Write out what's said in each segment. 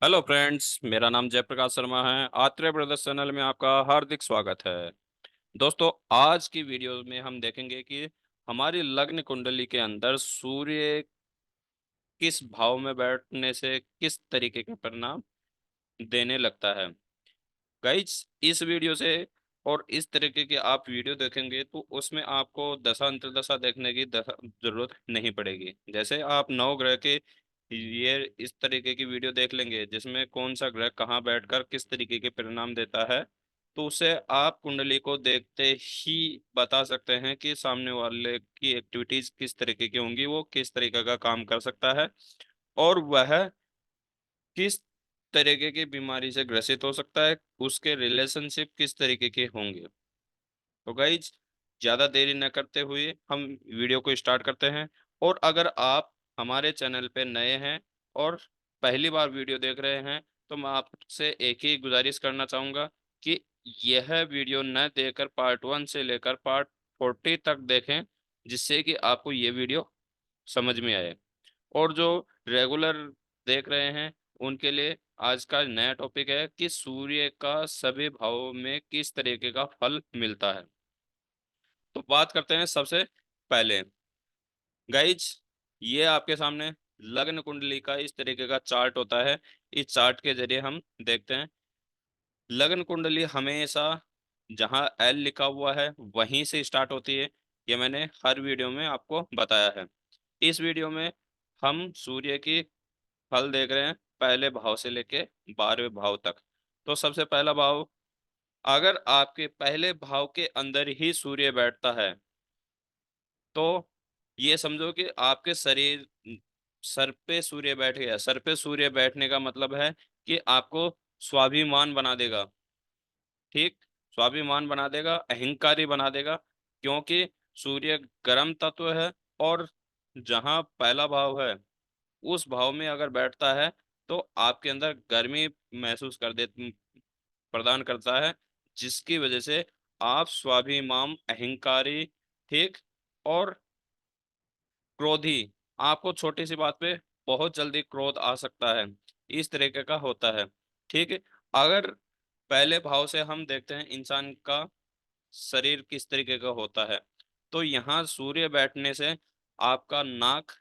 Hello friends, मेरा नाम जयप्रकाश शर्मा है। आत्रेय ब्रदर्स चैनल में आपका हार्दिक स्वागत है। दोस्तों, आज की वीडियो में हम देखेंगे कि हमारी लग्न कुंडली के अंदर सूर्य किस भाव में बैठने से किस तरीके के परिणाम देने लगता है। गाइज, इस वीडियो से और इस तरीके की आप वीडियो देखेंगे तो उसमें आपको दशा अंतर्दशा देखने की जरूरत नहीं पड़ेगी। जैसे आप नौ ग्रह के ये इस तरीके की वीडियो देख लेंगे जिसमें कौन सा ग्रह कहाँ बैठकर किस तरीके के परिणाम देता है, तो उसे आप कुंडली को देखते ही बता सकते हैं कि सामने वाले की एक्टिविटीज किस तरीके की होंगी, वो किस तरीके का काम कर सकता है और वह किस तरीके की बीमारी से ग्रसित हो सकता है, उसके रिलेशनशिप किस तरीके के होंगे। तो गाइज, ज्यादा देरी न करते हुए हम वीडियो को स्टार्ट करते हैं। और अगर आप हमारे चैनल पे नए हैं और पहली बार वीडियो देख रहे हैं तो मैं आपसे एक ही गुजारिश करना चाहूंगा कि यह वीडियो न देखकर पार्ट 1 से लेकर पार्ट 40 तक देखें, जिससे कि आपको ये वीडियो समझ में आए। और जो रेगुलर देख रहे हैं उनके लिए आज का नया टॉपिक है कि सूर्य का सभी भावों में किस तरीके का फल मिलता है। तो बात करते हैं सबसे पहले। गाइज, ये आपके सामने लग्न कुंडली का इस तरीके का चार्ट होता है। इस चार्ट के जरिए हम देखते हैं लग्न कुंडली हमेशा जहां एल लिखा हुआ है वहीं से स्टार्ट होती है। ये मैंने हर वीडियो में आपको बताया है। इस वीडियो में हम सूर्य की फल देख रहे हैं पहले भाव से लेके 12वें भाव तक। तो सबसे पहला भाव, अगर आपके पहले भाव के अंदर ही सूर्य बैठता है तो ये समझो कि आपके शरीर सर पे सूर्य बैठ गया। सर पे सूर्य बैठने का मतलब है कि आपको स्वाभिमान बना देगा। ठीक, स्वाभिमान बना देगा, अहंकारी बना देगा, क्योंकि सूर्य गर्म तत्व है। और जहाँ पहला भाव है उस भाव में अगर बैठता है तो आपके अंदर गर्मी महसूस कर दे प्रदान करता है, जिसकी वजह से आप स्वाभिमान, अहंकारी, ठीक, और क्रोधी, आपको छोटी सी बात पे बहुत जल्दी क्रोध आ सकता है, इस तरीके का होता है। ठीक है। अगर पहले भाव से हम देखते हैं इंसान का शरीर किस तरीके का होता है, तो यहाँ सूर्य बैठने से आपका नाक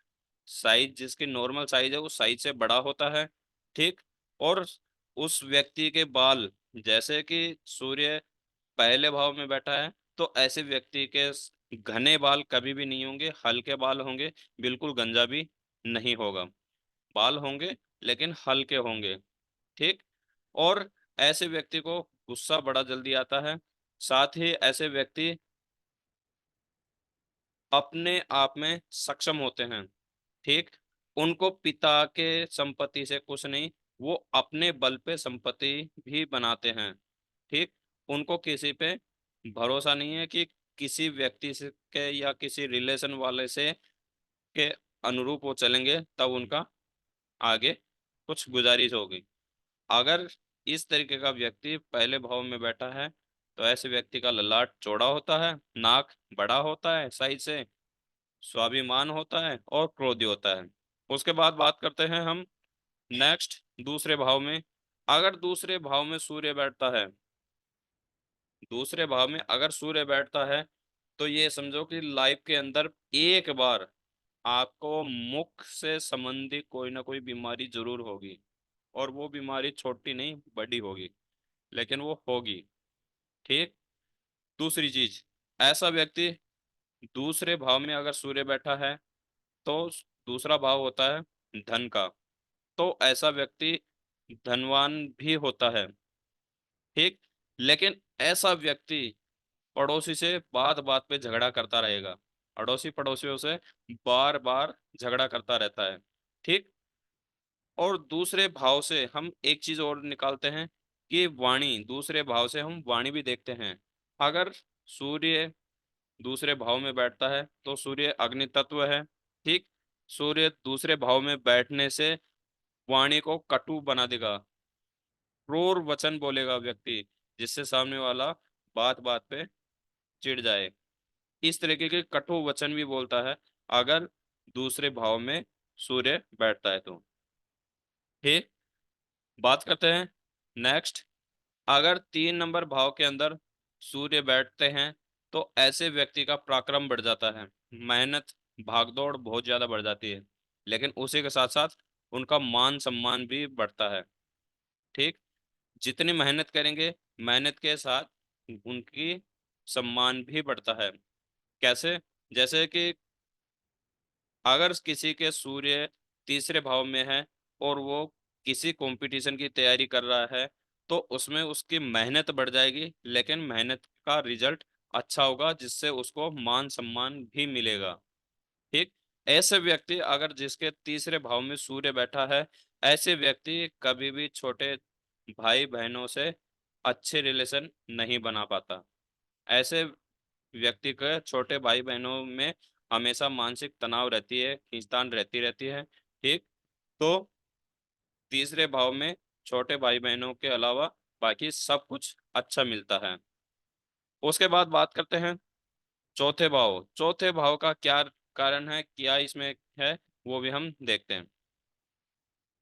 साइज, जिसकी नॉर्मल साइज है, उस साइज से बड़ा होता है। ठीक। और उस व्यक्ति के बाल, जैसे कि सूर्य पहले भाव में बैठा है तो ऐसे व्यक्ति के घने बाल कभी भी नहीं होंगे, हल्के बाल होंगे। बिल्कुल गंजा भी नहीं होगा, बाल होंगे लेकिन हल्के होंगे। ठीक। और ऐसे व्यक्ति को गुस्सा बड़ा जल्दी आता है। साथ ही ऐसे व्यक्ति अपने आप में सक्षम होते हैं। ठीक। उनको पिता के संपत्ति से कुछ नहीं, वो अपने बल पे संपत्ति भी बनाते हैं। ठीक। उनको किसी पे भरोसा नहीं है कि किसी व्यक्ति से के या किसी रिलेशन वाले से के अनुरूप वो चलेंगे तब उनका आगे कुछ गुजारिश होगी। अगर इस तरीके का व्यक्ति पहले भाव में बैठा है तो ऐसे व्यक्ति का ललाट चौड़ा होता है, नाक बड़ा होता है साइज से, स्वाभिमान होता है और क्रोधी होता है। उसके बाद बात करते हैं हम नेक्स्ट दूसरे भाव में। अगर दूसरे भाव में सूर्य बैठता है, दूसरे भाव में अगर सूर्य बैठता है तो ये समझो कि लाइफ के अंदर एक बार आपको मुख से संबंधी कोई ना कोई बीमारी जरूर होगी। और वो बीमारी छोटी नहीं बड़ी होगी, लेकिन वो होगी। ठीक। दूसरी चीज, ऐसा व्यक्ति दूसरे भाव में अगर सूर्य बैठा है तो दूसरा भाव होता है धन का, तो ऐसा व्यक्ति धनवान भी होता है। ठीक। लेकिन ऐसा व्यक्ति पड़ोसी से बात बात पे झगड़ा करता रहेगा, अड़ोसी पड़ोसियों से बार बार झगड़ा करता रहता है। ठीक। और दूसरे भाव से हम एक चीज और निकालते हैं कि वाणी, दूसरे भाव से हम वाणी भी देखते हैं। अगर सूर्य दूसरे भाव में बैठता है तो सूर्य अग्नि तत्व है। ठीक। सूर्य दूसरे भाव में बैठने से वाणी को कटु बना देगा, क्रूर वचन बोलेगा व्यक्ति, जिससे सामने वाला बात बात पे चिढ़ जाए। इस तरीके के कटु वचन भी बोलता है अगर दूसरे भाव में सूर्य बैठता है तो। ठीक। बात करते हैं नेक्स्ट। अगर 3 नंबर भाव के अंदर सूर्य बैठते हैं तो ऐसे व्यक्ति का पराक्रम बढ़ जाता है, मेहनत भागदौड़ बहुत ज्यादा बढ़ जाती है, लेकिन उसी के साथ साथ उनका मान सम्मान भी बढ़ता है। ठीक। जितनी मेहनत करेंगे, मेहनत के साथ उनकी सम्मान भी बढ़ता है। कैसे? जैसे कि अगर किसी के सूर्य तीसरे भाव में है और वो किसी कंपटीशन की तैयारी कर रहा है, तो उसमें उसकी मेहनत बढ़ जाएगी, लेकिन मेहनत का रिजल्ट अच्छा होगा, जिससे उसको मान सम्मान भी मिलेगा। ठीक। ऐसे व्यक्ति, अगर जिसके तीसरे भाव में सूर्य बैठा है, ऐसे व्यक्ति कभी भी छोटे भाई बहनों से अच्छे रिलेशन नहीं बना पाता। ऐसे व्यक्ति के छोटे भाई बहनों में हमेशा मानसिक तनाव रहती है, खींचतान रहती है। ठीक। तो तीसरे भाव में छोटे भाई बहनों के अलावा बाकी सब कुछ अच्छा मिलता है। उसके बाद बात करते हैं चौथे भाव। चौथे भाव का क्या कारण है, क्या इसमें है, वो भी हम देखते हैं।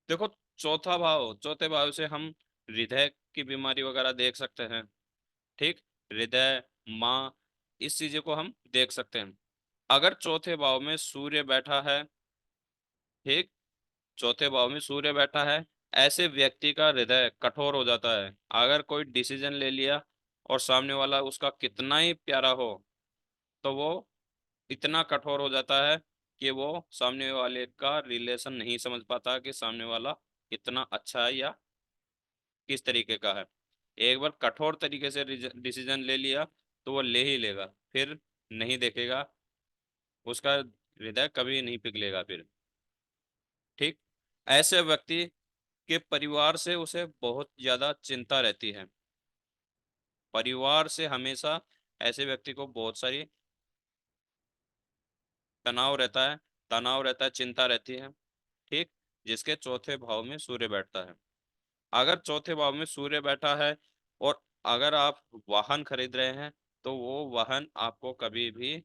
देखो, चौथे भाव से हम हृदय की बीमारी वगैरह देख सकते हैं। ठीक। हृदय, माँ, इस चीजों को हम देख सकते हैं। अगर चौथे भाव में सूर्य बैठा है, ठीक, चौथे भाव में सूर्य बैठा है, ऐसे व्यक्ति का हृदय कठोर हो जाता है। अगर कोई डिसीजन ले लिया और सामने वाला उसका कितना ही प्यारा हो, तो वो इतना कठोर हो जाता है कि वो सामने वाले का रिलेशन नहीं समझ पाता कि सामने वाला कितना अच्छा है या किस तरीके का है। एक बार कठोर तरीके से डिसीजन ले लिया तो वो ले ही लेगा, फिर नहीं देखेगा, उसका हृदय कभी नहीं पिघलेगा फिर। ठीक। ऐसे व्यक्ति के परिवार से उसे बहुत ज्यादा चिंता रहती है। परिवार से हमेशा ऐसे व्यक्ति को बहुत सारी तनाव रहता है, चिंता रहती है। ठीक। जिसके चौथे भाव में सूर्य बैठता है। अगर चौथे भाव में सूर्य बैठा है और अगर आप वाहन खरीद रहे हैं, तो वो वाहन आपको कभी भी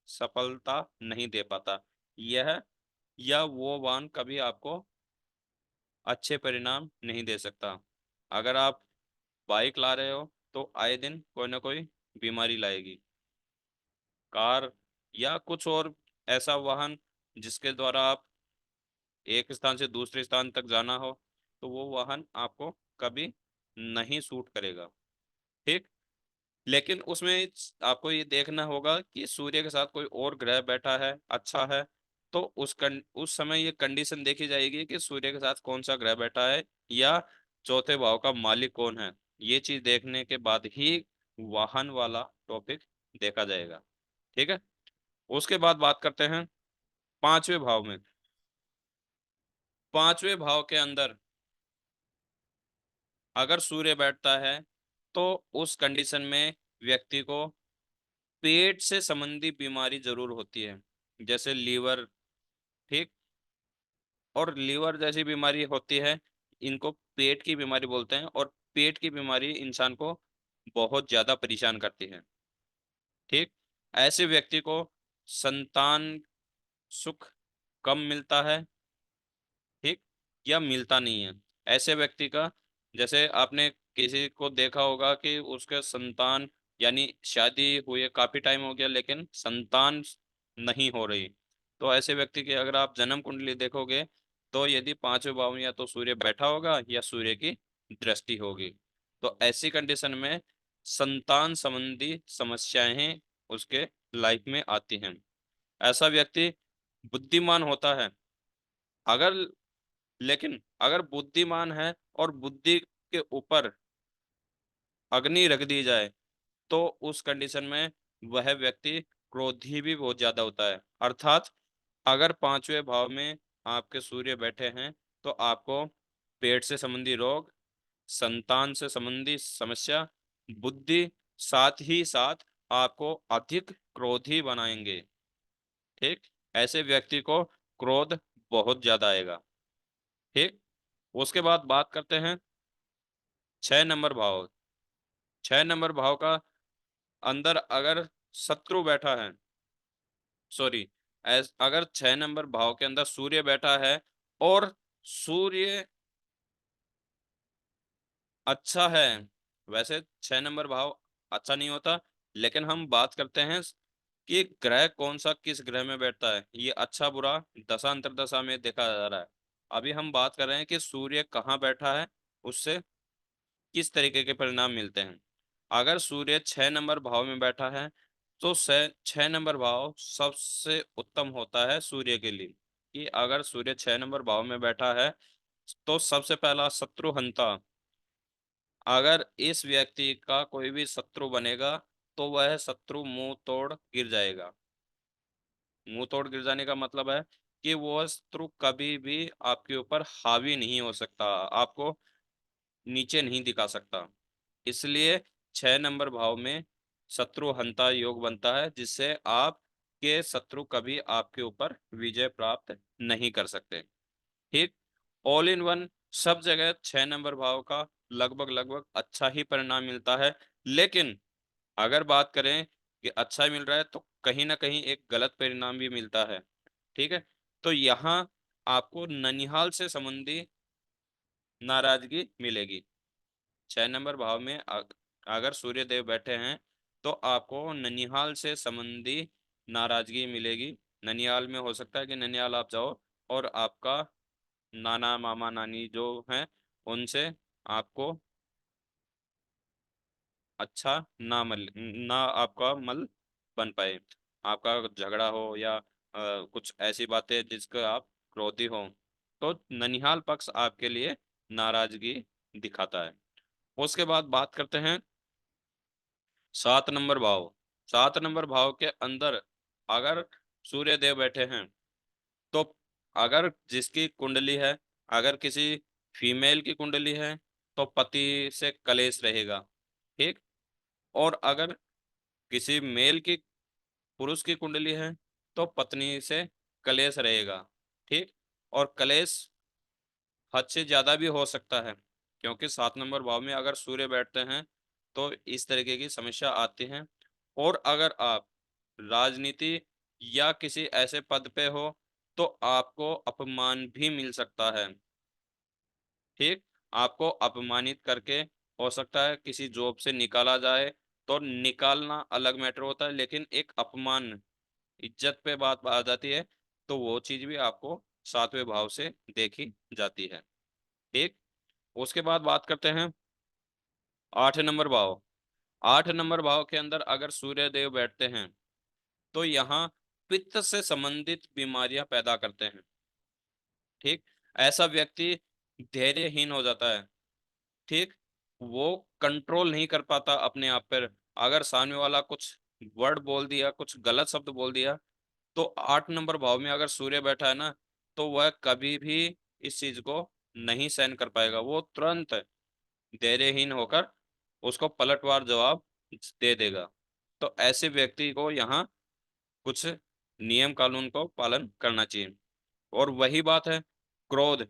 सफलता नहीं दे पाता। यह या वो वाहन कभी आपको अच्छे परिणाम नहीं दे सकता। अगर आप बाइक ला रहे हो तो आए दिन कोई ना कोई बीमारी लाएगी। कार या कुछ और ऐसा वाहन जिसके द्वारा आप एक स्थान से दूसरे स्थान तक जाना हो, तो वो वाहन आपको कभी नहीं सूट करेगा। ठीक। लेकिन उसमें आपको ये देखना होगा कि सूर्य के साथ कोई और ग्रह बैठा है, अच्छा है, तो उस समय ये कंडीशन देखी जाएगी कि सूर्य के साथ कौन सा ग्रह बैठा है या चौथे भाव का मालिक कौन है। ये चीज देखने के बाद ही वाहन वाला टॉपिक देखा जाएगा। ठीक है। उसके बाद बात करते हैं पांचवें भाव में। पांचवें भाव के अंदर अगर सूर्य बैठता है, तो उस कंडीशन में व्यक्ति को पेट से संबंधी बीमारी जरूर होती है, जैसे लीवर। ठीक। और लीवर जैसी बीमारी होती है, इनको पेट की बीमारी बोलते हैं, और पेट की बीमारी इंसान को बहुत ज्यादा परेशान करती है। ठीक। ऐसे व्यक्ति को संतान सुख कम मिलता है। ठीक। या मिलता नहीं है। ऐसे व्यक्ति का, जैसे आपने किसी को देखा होगा कि उसके संतान, यानी शादी हुए काफी टाइम हो गया लेकिन संतान नहीं हो रही, तो ऐसे व्यक्ति की अगर आप जन्म कुंडली देखोगे, तो यदि पांचवें भाव में या तो सूर्य बैठा होगा या सूर्य की दृष्टि होगी, तो ऐसी कंडीशन में संतान संबंधी समस्याएं उसके लाइफ में आती हैं। ऐसा व्यक्ति बुद्धिमान होता है, अगर लेकिन अगर बुद्धिमान है और बुद्धि के ऊपर अग्नि रख दी जाए, तो उस कंडीशन में वह व्यक्ति क्रोधी भी बहुत ज्यादा होता है। अर्थात अगर पांचवें भाव में आपके सूर्य बैठे हैं, तो आपको पेट से संबंधी रोग, संतान से संबंधी समस्या, बुद्धि, साथ ही साथ आपको अधिक क्रोधी बनाएंगे। ठीक। ऐसे व्यक्ति को क्रोध बहुत ज्यादा आएगा। ठीक। उसके बाद बात करते हैं 6 नंबर भाव। 6 नंबर भाव का अंदर अगर शत्रु बैठा है, सॉरी, अगर 6 नंबर भाव के अंदर सूर्य बैठा है और सूर्य अच्छा है। वैसे 6 नंबर भाव अच्छा नहीं होता, लेकिन हम बात करते हैं कि ग्रह कौन सा किस ग्रह में बैठता है, ये अच्छा बुरा दशा अंतर्दशा में देखा जा रहा है। अभी हम बात कर रहे हैं कि सूर्य कहाँ बैठा है, उससे किस तरीके के परिणाम मिलते हैं। अगर सूर्य 6 नंबर भाव में बैठा है तो 6 नंबर भाव सबसे उत्तम होता है सूर्य के लिए। कि अगर सूर्य 6 नंबर भाव में बैठा है तो सबसे पहला शत्रुहंता, अगर इस व्यक्ति का कोई भी शत्रु बनेगा तो वह शत्रु मुंह तोड़ गिर जाएगा। मुंह तोड़ गिर जाने का मतलब है कि वो शत्रु कभी भी आपके ऊपर हावी नहीं हो सकता, आपको नीचे नहीं दिखा सकता। इसलिए 6 नंबर भाव में शत्रु हंता योग बनता है, जिससे आपके शत्रु कभी आपके ऊपर विजय प्राप्त नहीं कर सकते। ठीक। ऑल इन वन सब जगह 6 नंबर भाव का लगभग लगभग अच्छा ही परिणाम मिलता है। लेकिन अगर बात करें कि अच्छा मिल रहा है तो कहीं ना कहीं एक गलत परिणाम भी मिलता है। ठीक है। तो यहाँ आपको ननिहाल से संबंधी नाराजगी मिलेगी। 6 नंबर भाव में अगर सूर्य देव बैठे हैं तो आपको ननिहाल से संबंधी नाराजगी मिलेगी। ननिहाल में हो सकता है कि ननिहाल आप जाओ और आपका नाना मामा नानी जो हैं उनसे आपको अच्छा ना आपका मल बन पाए, आपका झगड़ा हो या कुछ ऐसी बातें जिसका आप क्रोधी हो, तो ननिहाल पक्ष आपके लिए नाराजगी दिखाता है। उसके बाद बात करते हैं 7 नंबर भाव। 7 नंबर भाव के अंदर अगर सूर्य देव बैठे हैं तो अगर जिसकी कुंडली है, अगर किसी फीमेल की कुंडली है तो पति से कलेश रहेगा। ठीक। और अगर किसी मेल की पुरुष की कुंडली है तो पत्नी से कलेश रहेगा। ठीक। और कलेश हद से ज्यादा भी हो सकता है, क्योंकि 7 नंबर भाव में अगर सूर्य बैठते हैं तो इस तरीके की समस्या आती है। और अगर आप राजनीति या किसी ऐसे पद पे हो तो आपको अपमान भी मिल सकता है। ठीक। आपको अपमानित करके हो सकता है किसी जॉब से निकाला जाए, तो निकालना अलग मैटर होता है, लेकिन एक अपमान, इज्जत पे बात आ जाती है, तो वो चीज भी आपको 7वें भाव से देखी जाती है। ठीक। उसके बाद बात करते हैं 8 नंबर भाव। 8 नंबर भाव के अंदर अगर सूर्य देव बैठते हैं तो यहाँ पित्त से संबंधित बीमारियां पैदा करते हैं। ठीक। ऐसा व्यक्ति धैर्यहीन हो जाता है। ठीक। वो कंट्रोल नहीं कर पाता अपने आप पर। अगर सामने वाला कुछ वर्ड बोल दिया, कुछ गलत शब्द बोल दिया, तो 8 नंबर भाव में अगर सूर्य बैठा है ना, तो वह कभी भी इस चीज को नहीं सहन कर पाएगा। वो तुरंत धैर्यहीन होकर उसको पलटवार जवाब दे देगा। तो ऐसे व्यक्ति को यहाँ कुछ नियम कानून को पालन करना चाहिए। और वही बात है क्रोध।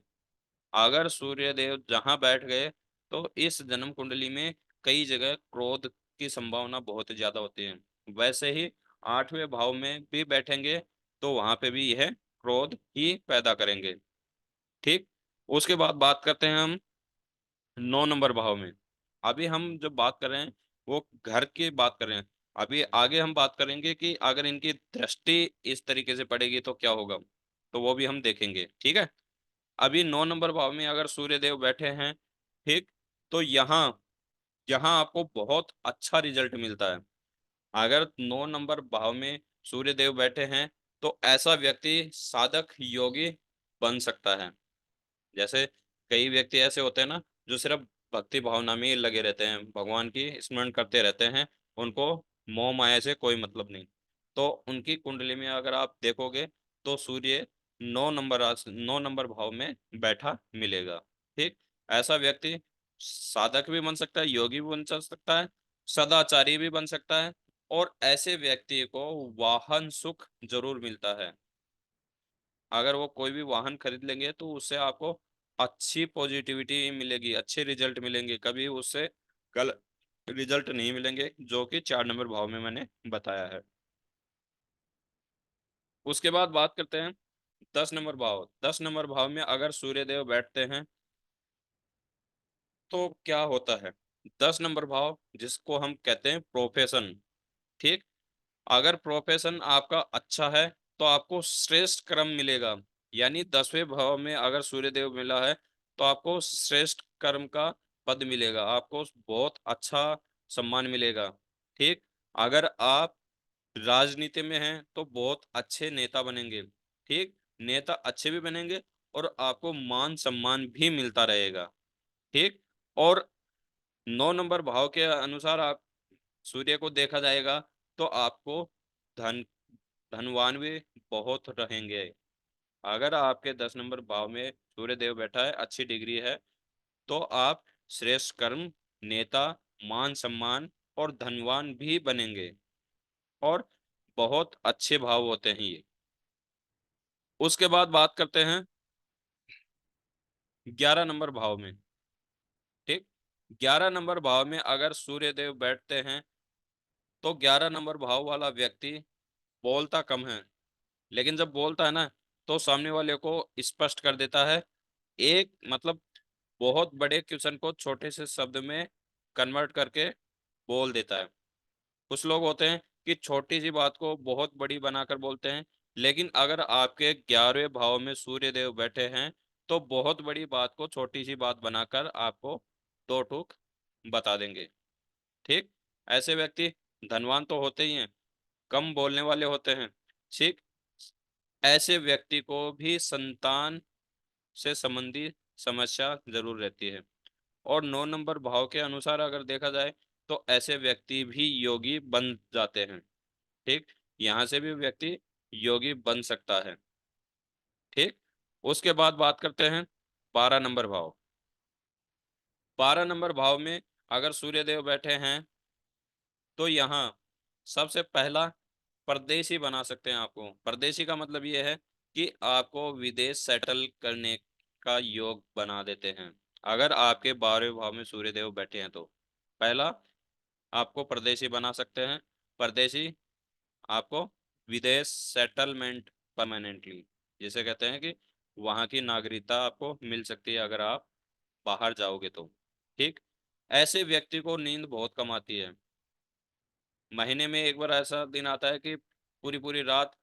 अगर सूर्य देव जहां बैठ गए तो इस जन्म कुंडली में कई जगह क्रोध की संभावना बहुत ज्यादा होती है। वैसे ही 8वें भाव में भी बैठेंगे तो वहां पे भी यह क्रोध ही पैदा करेंगे। ठीक। उसके बाद बात करते हैं हम 9 नंबर भाव में। अभी हम जो बात कर रहे हैं वो घर की बात कर रहे हैं। अभी आगे हम बात करेंगे कि अगर इनकी दृष्टि इस तरीके से पड़ेगी तो क्या होगा, तो वो भी हम देखेंगे। ठीक है। अभी 9 नंबर भाव में अगर सूर्य देव बैठे हैं, ठीक, तो यहाँ यहाँ आपको बहुत अच्छा रिजल्ट मिलता है। अगर 9 नंबर भाव में सूर्य देव बैठे हैं तो ऐसा व्यक्ति साधक योगी बन सकता है। जैसे कई व्यक्ति ऐसे होते हैं ना जो सिर्फ भक्ति भावना में ही लगे रहते हैं, भगवान की स्मरण करते रहते हैं, उनको मोह माया से कोई मतलब नहीं। तो उनकी कुंडली में अगर आप देखोगे तो सूर्य 9 नंबर भाव में बैठा मिलेगा। ठीक। ऐसा व्यक्ति साधक भी बन सकता है, योगी भी बन सकता है, सदाचारी भी बन सकता है। और ऐसे व्यक्ति को वाहन सुख जरूर मिलता है। अगर वो कोई भी वाहन खरीद लेंगे तो उससे आपको अच्छी पॉजिटिविटी मिलेगी, अच्छे रिजल्ट मिलेंगे, कभी उससे गलत रिजल्ट नहीं मिलेंगे, जो कि 4 नंबर भाव में मैंने बताया है। उसके बाद बात करते हैं 10 नंबर भाव। 10 नंबर भाव में अगर सूर्य देव बैठते हैं तो क्या होता है, 10 नंबर भाव जिसको हम कहते हैं प्रोफेशन। ठीक, अगर प्रोफेशन आपका अच्छा है तो आपको श्रेष्ठ कर्म मिलेगा। यानी 10वें भाव में अगर सूर्य देव मिला है तो आपको श्रेष्ठ कर्म का पद मिलेगा, आपको बहुत अच्छा सम्मान मिलेगा। ठीक, अगर आप राजनीति में हैं तो बहुत अच्छे नेता बनेंगे। ठीक, नेता अच्छे भी बनेंगे और आपको मान सम्मान भी मिलता रहेगा। ठीक, और 9 नंबर भाव के अनुसार आप सूर्य को देखा जाएगा तो आपको धन धनवान भी बहुत रहेंगे। अगर आपके 10 नंबर भाव में सूर्य देव बैठा है, अच्छी डिग्री है, तो आप श्रेष्ठ कर्म, नेता, मान सम्मान और धनवान भी बनेंगे। और बहुत अच्छे भाव होते हैं ये। उसके बाद बात करते हैं 11 नंबर भाव में। ठीक, 11 नंबर भाव में अगर सूर्य देव बैठते हैं तो 11 नंबर भाव वाला व्यक्ति बोलता कम है, लेकिन जब बोलता है ना तो सामने वाले को स्पष्ट कर देता है। एक मतलब बहुत बड़े क्वेश्चन को छोटे से शब्द में कन्वर्ट करके बोल देता है। कुछ लोग होते हैं कि छोटी सी बात को बहुत बड़ी बनाकर बोलते हैं, लेकिन अगर आपके 11वें भाव में सूर्य देव बैठे हैं तो बहुत बड़ी बात को छोटी सी बात बनाकर आपको दो टूक बता देंगे। ठीक, ऐसे व्यक्ति धनवान तो होते ही हैं, कम बोलने वाले होते हैं। ठीक, ऐसे व्यक्ति को भी संतान से संबंधी समस्या जरूर रहती है। और 9 नंबर भाव के अनुसार अगर देखा जाए तो ऐसे व्यक्ति भी योगी बन जाते हैं। ठीक, यहाँ से भी व्यक्ति योगी बन सकता है। ठीक, उसके बाद बात करते हैं 12 नंबर भाव। 12 नंबर भाव में अगर सूर्य देव बैठे हैं तो यहाँ सबसे पहला परदेशी बना सकते हैं आपको। परदेशी का मतलब ये है कि आपको विदेश सेटल करने का योग बना देते हैं। अगर आपके 12वें भाव में सूर्य देव बैठे हैं तो पहला आपको परदेशी बना सकते हैं। परदेशी आपको विदेश सेटलमेंट परमानेंटली, जिसे कहते हैं कि वहाँ की नागरिकता आपको मिल सकती है अगर आप बाहर जाओगे तो। ठीक, ऐसे व्यक्ति को नींद बहुत कम आती है। महीने में एक बार ऐसा दिन आता है कि पूरी पूरी रात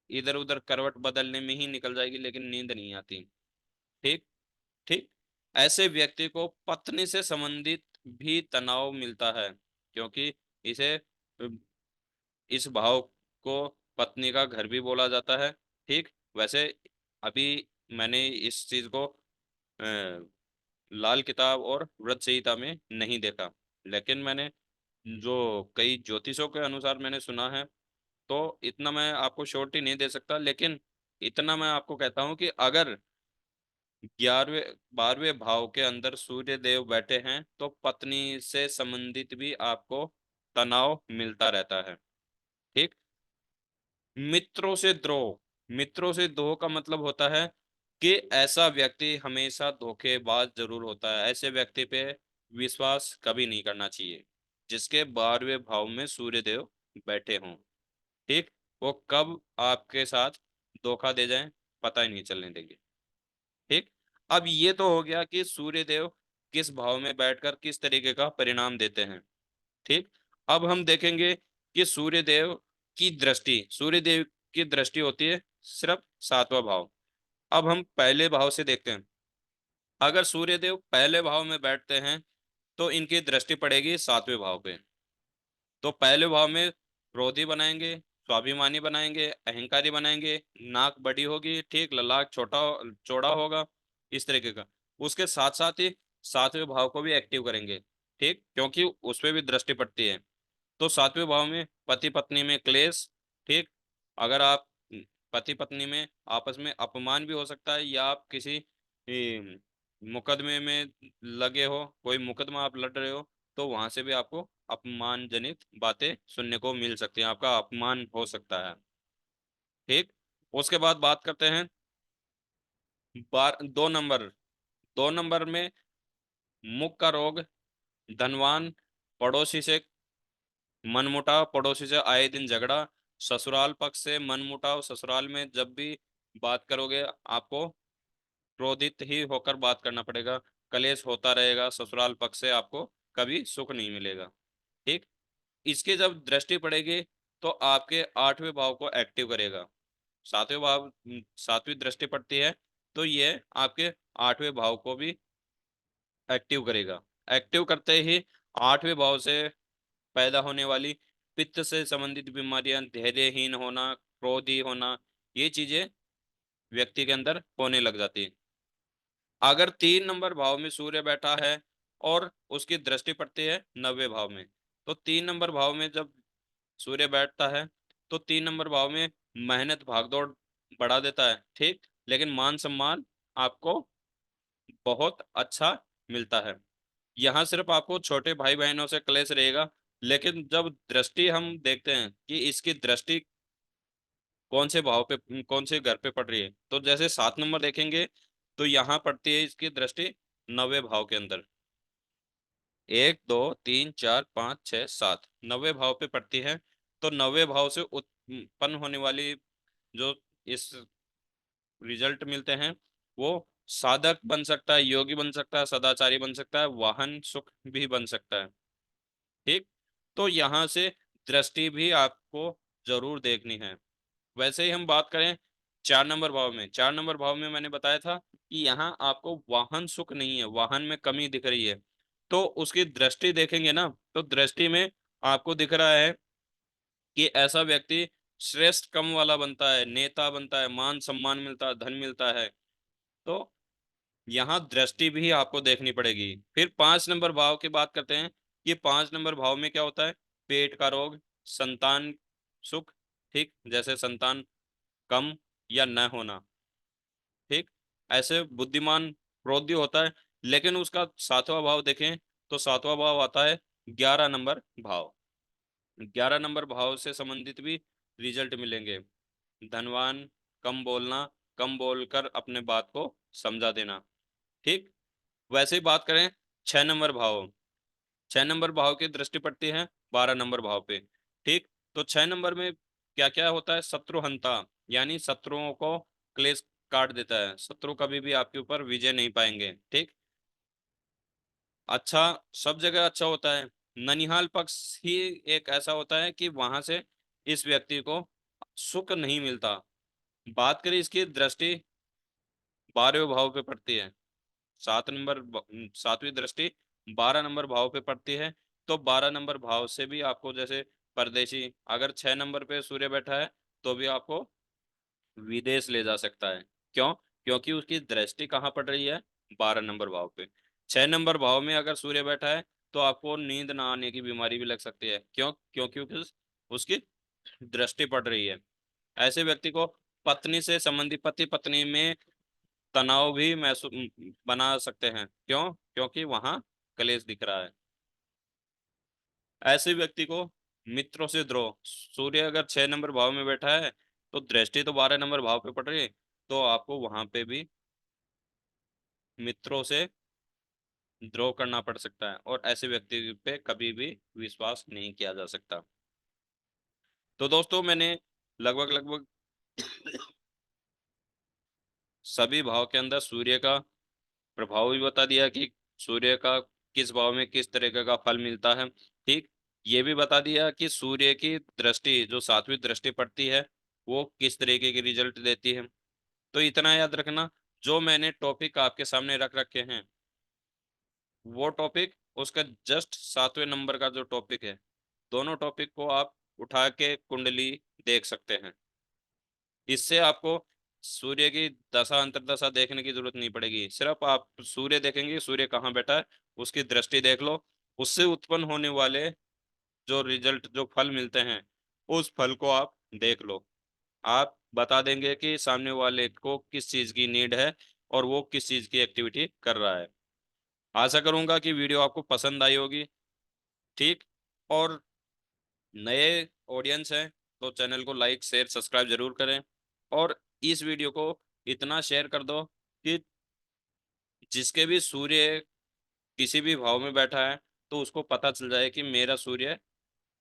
इधर उधर करवट बदलने में ही निकल जाएगी, लेकिन नींद नहीं आती। ठीक, ठीक, ऐसे व्यक्ति को पत्नी से संबंधित भी तनाव मिलता है, क्योंकि इसे इस भाव को पत्नी का घर भी बोला जाता है। ठीक, वैसे अभी मैंने इस चीज को अ, लाल किताब और व्रत संहिता में नहीं देखा, लेकिन मैंने जो कई ज्योतिषों के अनुसार मैंने सुना है, तो इतना मैं आपको श्योरिटी नहीं दे सकता, लेकिन इतना मैं आपको कहता हूँ कि अगर 12वें भाव के अंदर सूर्य देव बैठे हैं तो पत्नी से संबंधित भी आपको तनाव मिलता रहता है। ठीक, मित्रों से द्रोह। मित्रों से द्रोह का मतलब होता है कि ऐसा व्यक्ति हमेशा धोखेबाज जरूर होता है। ऐसे व्यक्ति पे विश्वास कभी नहीं करना चाहिए जिसके 12वें भाव में सूर्य देव बैठे हों। ठीक, वो कब आपके साथ धोखा दे जाएं पता ही नहीं चलने देंगे। ठीक, अब ये तो हो गया कि सूर्य देव किस भाव में बैठकर किस तरीके का परिणाम देते हैं। ठीक, अब हम देखेंगे कि सूर्य देव की दृष्टि, सूर्य देव की दृष्टि होती है सिर्फ 7वां भाव। अब हम पहले भाव से देखते हैं। अगर सूर्य देव पहले भाव में बैठते हैं तो इनकी दृष्टि पड़ेगी 7वें भाव पे। तो पहले भाव में क्रोधी बनाएंगे, स्वाभिमानी बनाएंगे, अहंकारी बनाएंगे, नाक बड़ी होगी, ठीक, ललाट छोटा चौड़ा होगा, इस तरीके का। उसके साथ साथ ही 7वें भाव को भी एक्टिव करेंगे। ठीक, क्योंकि उस पर भी दृष्टि पड़ती है। तो 7वें भाव में पति पत्नी में क्लेश। ठीक, अगर आप पति पत्नी में आपस में अपमान भी हो सकता है, या आप किसी मुकदमे में लगे हो, कोई मुकदमा आप लड़ रहे हो, तो वहां से भी आपको अपमानजनित बातें सुनने को मिल सकती हैं, आपका अपमान हो सकता है। ठीक, उसके बाद बात करते हैं 2 नंबर। 2 नंबर में मुख का रोग, धनवान, पड़ोसी से मनमुटाव, पड़ोसी से आए दिन झगड़ा, ससुराल पक्ष से मनमुटाव। ससुराल में जब भी बात करोगे आपको क्रोधित ही होकर बात करना पड़ेगा। कलेश होता रहेगा, ससुराल पक्ष से आपको कभी सुख नहीं मिलेगा। ठीक। इसके जब दृष्टि पड़ेगी तो आपके आठवें भाव को एक्टिव करेगा। सातवीं दृष्टि पड़ती है तो ये आपके आठवें भाव को भी एक्टिव करेगा। एक्टिव करते ही आठवें भाव से पैदा होने वाली पित्त से संबंधित बीमारियां, धैर्यहीन होना, क्रोधी होना, ये चीजें व्यक्ति के अंदर होने लग जाती है। अगर 3 नंबर भाव में सूर्य बैठा है और उसकी दृष्टि पड़ती है 9वें भाव में, तो 3 नंबर भाव में जब सूर्य बैठता है तो 3 नंबर भाव में मेहनत भागदौड़ बढ़ा देता है। ठीक। लेकिन मान सम्मान आपको बहुत अच्छा मिलता है। यहाँ सिर्फ आपको छोटे भाई बहनों से क्लेश रहेगा। लेकिन जब दृष्टि हम देखते हैं कि इसकी दृष्टि कौन से भाव पे, कौन से घर पे पड़ रही है, तो जैसे 7 नंबर देखेंगे तो यहाँ पड़ती है इसकी दृष्टि 9वें भाव के अंदर। 1 2 3 4 5 6 7 9वें भाव पे पड़ती है। तो 9वें भाव से उत्पन्न होने वाली जो इस रिजल्ट मिलते हैं वो साधक बन सकता है, योगी बन सकता है, सदाचारी बन सकता है, वाहन सुख भी बन सकता है। ठीक। तो यहाँ से दृष्टि भी आपको जरूर देखनी है। वैसे ही हम बात करें 4 नंबर भाव में, 4 नंबर भाव में मैंने बताया था कि यहाँ आपको वाहन सुख नहीं है, वाहन में कमी दिख रही है। तो उसकी दृष्टि देखेंगे ना, तो दृष्टि में आपको दिख रहा है कि ऐसा व्यक्ति श्रेष्ठ कम वाला बनता है, नेता बनता है, मान सम्मान मिलता है, धन मिलता है। तो यहाँ दृष्टि भी आपको देखनी पड़ेगी। फिर 5 नंबर भाव की बात करते हैं कि 5 नंबर भाव में क्या होता है, पेट का रोग, संतान सुख। ठीक। जैसे संतान कम या न होना। ठीक। ऐसे बुद्धिमान क्रोधी होता है। लेकिन उसका 7वां भाव देखें तो 7वां भाव आता है 11 नंबर भाव। 11 नंबर भाव से संबंधित भी रिजल्ट मिलेंगे। धनवान, कम बोलना, कम बोलकर अपने बात को समझा देना। ठीक। वैसे ही बात करें 6 नंबर भाव, 6 नंबर भाव की दृष्टि पड़ती है 12 नंबर भाव पे। ठीक। तो 6 नंबर में क्या क्या होता है, शत्रुहंता, यानी शत्रुओं को क्लेश काट देता है। शत्रु कभी भी आपके ऊपर विजय नहीं पाएंगे। ठीक। अच्छा, सब जगह अच्छा होता है, ननिहाल पक्ष ही एक ऐसा होता है कि वहां से इस व्यक्ति को सुख नहीं मिलता। बात करें इसकी दृष्टि 12वें भाव पे पड़ती है। 7वीं दृष्टि 12 नंबर भाव पे पड़ती है। तो 12 नंबर भाव से भी आपको, जैसे परदेशी, अगर 6 नंबर पे सूर्य बैठा है तो भी आपको विदेश ले जा सकता है। क्यों? क्योंकि उसकी दृष्टि कहाँ पड़ रही है, 12 नंबर भाव पे। 6 नंबर भाव में अगर सूर्य बैठा है तो आपको नींद ना आने की बीमारी भी लग सकती है। क्यों? क्योंकि उसकी दृष्टि पड़ रही है। ऐसे व्यक्ति को पत्नी से संबंधित, पति पत्नी में तनाव भी महसूस बना सकते हैं। क्यों? क्योंकि वहां कलेश दिख रहा है। ऐसे व्यक्ति को मित्रों से द्रोह, सूर्य अगर 6 नंबर भाव में बैठा है तो दृष्टि तो 12 नंबर भाव पे पड़ रही है, तो आपको वहां पे भी मित्रों से द्रोह करना पड़ सकता है। और ऐसे व्यक्ति पे कभी भी विश्वास नहीं किया जा सकता। तो दोस्तों, मैंने लगभग लगभग सभी भाव के अंदर सूर्य का प्रभाव भी बता दिया कि सूर्य का किस भाव में किस तरीके का फल मिलता है। ठीक। ये भी बता दिया कि सूर्य की दृष्टि, जो 7वीं दृष्टि पड़ती है, वो किस तरीके की रिजल्ट देती है। तो इतना याद रखना, जो मैंने टॉपिक आपके सामने रख रखे हैं वो टॉपिक उसका जस्ट 7वें नंबर का जो टॉपिक है, दोनों टॉपिक को आप उठा के कुंडली देख सकते हैं। इससे आपको सूर्य की दशा अंतर्दशा देखने की जरूरत नहीं पड़ेगी। सिर्फ आप सूर्य देखेंगे, सूर्य कहाँ बैठा है, उसकी दृष्टि देख लो। उससे उत्पन्न होने वाले जो रिजल्ट, जो फल मिलते हैं, उस फल को आप देख लो। आप बता देंगे कि सामने वाले को किस चीज की नीड है और वो किस चीज की एक्टिविटी कर रहा है। आशा करूंगा कि वीडियो आपको पसंद आई होगी। ठीक। और नए ऑडियंस हैं तो चैनल को लाइक शेयर सब्सक्राइब जरूर करें। और इस वीडियो को इतना शेयर कर दो कि जिसके भी सूर्य किसी भी भाव में बैठा है तो उसको पता चल जाए कि मेरा सूर्य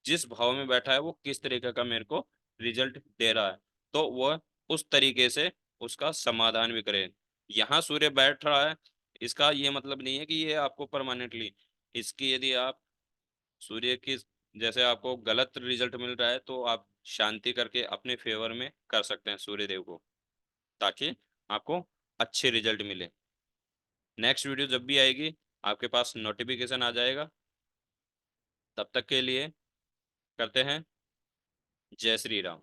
जिस भाव में बैठा है वो किस तरीके का मेरे को रिजल्ट दे रहा है। तो वह उस तरीके से उसका समाधान भी करे। यहाँ सूर्य बैठ रहा है इसका ये मतलब नहीं है कि ये आपको परमानेंटली, इसकी यदि आप सूर्य की, जैसे आपको गलत रिजल्ट मिल रहा है तो आप शांति करके अपने फेवर में कर सकते हैं सूर्य देव को, ताकि आपको अच्छे रिजल्ट मिले। नेक्स्ट वीडियो जब भी आएगी आपके पास नोटिफिकेशन आ जाएगा। तब तक के लिए करते हैं जय श्री राम।